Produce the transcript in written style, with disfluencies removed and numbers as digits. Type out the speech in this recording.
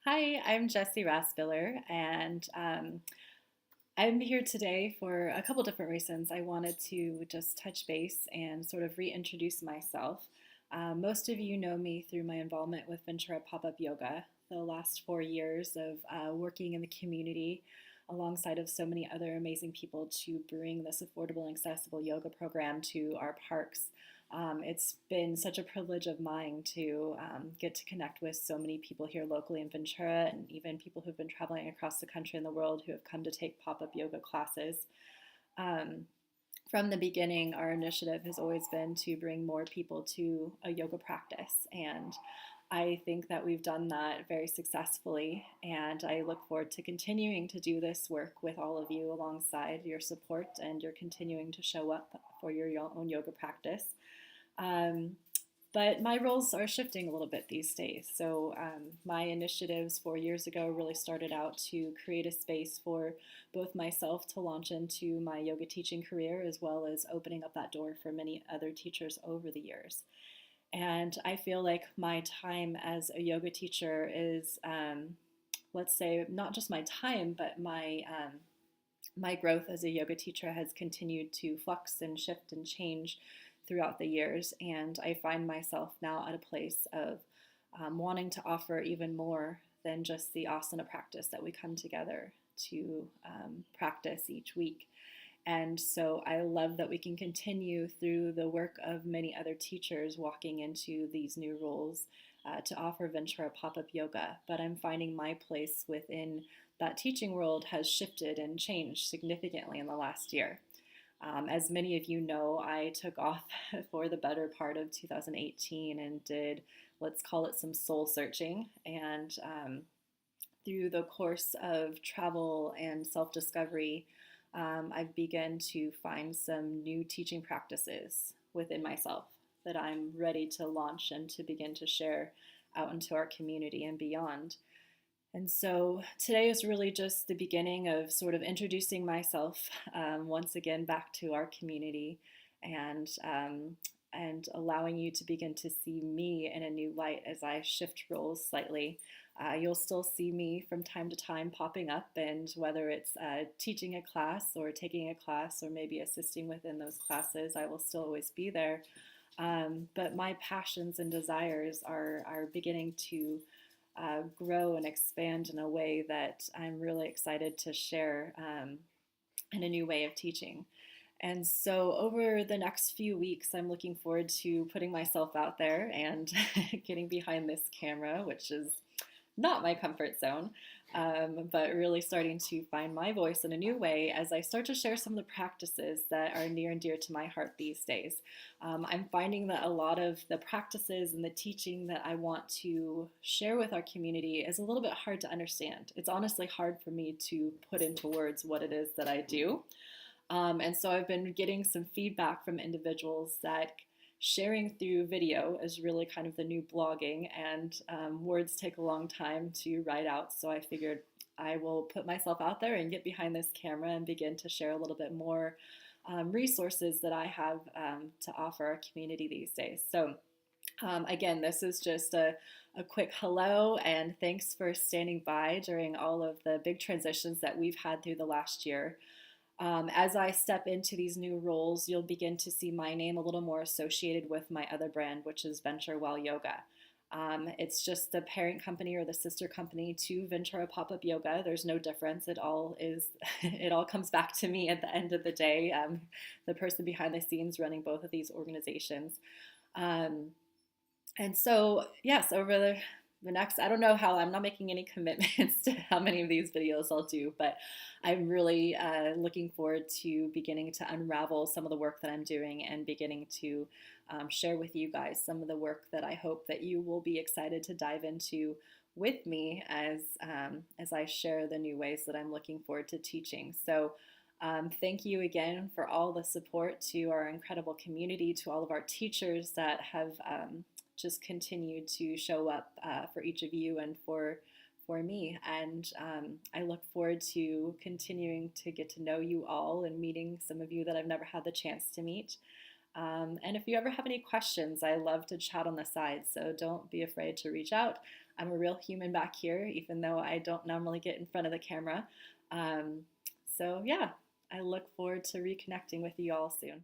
Hi, I'm Jessy Raspiller, and I'm here today for a couple different reasons. I wanted to just touch base and sort of reintroduce myself. Most of you know me through my involvement with Ventura Pop-Up Yoga, the last 4 years of working in the community alongside of so many other amazing people to bring this affordable and accessible yoga program to our parks. It's been such a privilege of mine to get to connect with so many people here locally in Ventura and even people who've been traveling across the country and the world who have come to take pop-up yoga classes. Um, from the beginning, our initiative has always been to bring more people to a yoga practice. And I think that we've done that very successfully. And I look forward to continuing to do this work with all of you alongside your support and your continuing to show up for your own yoga practice. Um, but my roles are shifting a little bit these days. So, my initiatives 4 years ago really started out to create a space for both myself to launch into my yoga teaching career, as well as opening up that door for many other teachers over the years. And I feel like my time as a yoga teacher is, let's say, not just my time, but my growth as a yoga teacher has continued to flux and shift and change throughout the years. And I find myself now at a place of wanting to offer even more than just the asana practice that we come together to practice each week. And so I love that we can continue through the work of many other teachers walking into these new roles to offer Ventura pop-up yoga. But I'm finding my place within that teaching world has shifted and changed significantly in the last year. As many of you know, I took off for the better part of 2018 and did, let's call it, some soul searching. And through the course of travel and self discovery, I've begun to find some new teaching practices within myself that I'm ready to launch and to begin to share out into our community and beyond. And so today is really just the beginning of sort of introducing myself once again back to our community and and allowing you to begin to see me in a new light as I shift roles slightly. You'll still see me from time to time popping up, and whether it's teaching a class or taking a class or maybe assisting within those classes, I will still always be there. But my passions and desires are beginning to grow and expand in a way that I'm really excited to share in a new way of teaching. And so, over the next few weeks, I'm looking forward to putting myself out there and getting behind this camera, which is not my comfort zone, but really starting to find my voice in a new way as I start to share some of the practices that are near and dear to my heart these days. I'm finding that a lot of the practices and the teaching that I want to share with our community is a little bit hard to understand. It's honestly hard for me to put into words what it is that I do. And so I've been getting some feedback from individuals that sharing through video is really kind of the new blogging, and words take a long time to write out. So I figured I will put myself out there and get behind this camera and begin to share a little bit more resources that I have to offer our community these days. So again, this is just a quick hello and thanks for standing by during all of the big transitions that we've had through the last year. As I step into these new roles, you'll begin to see my name a little more associated with my other brand, which is Venture Well Yoga. It's just the parent company or the sister company to Ventura Pop-Up Yoga. There's no difference. It all is. It all comes back to me at the end of the day. The person behind the scenes running both of these organizations. Um, and so, yes, over the next, I don't know how, I'm not making any commitments to how many of these videos I'll do, but I'm really looking forward to beginning to unravel some of the work that I'm doing and beginning to share with you guys some of the work that I hope that you will be excited to dive into with me as I share the new ways that I'm looking forward to teaching. So thank you again for all the support to our incredible community, to all of our teachers that have just continued to show up for each of you and for me. And I look forward to continuing to get to know you all and meeting some of you that I've never had the chance to meet. And if you ever have any questions, I love to chat on the side, so don't be afraid to reach out. I'm a real human back here, even though I don't normally get in front of the camera. Um, so, yeah, I look forward to reconnecting with you all soon.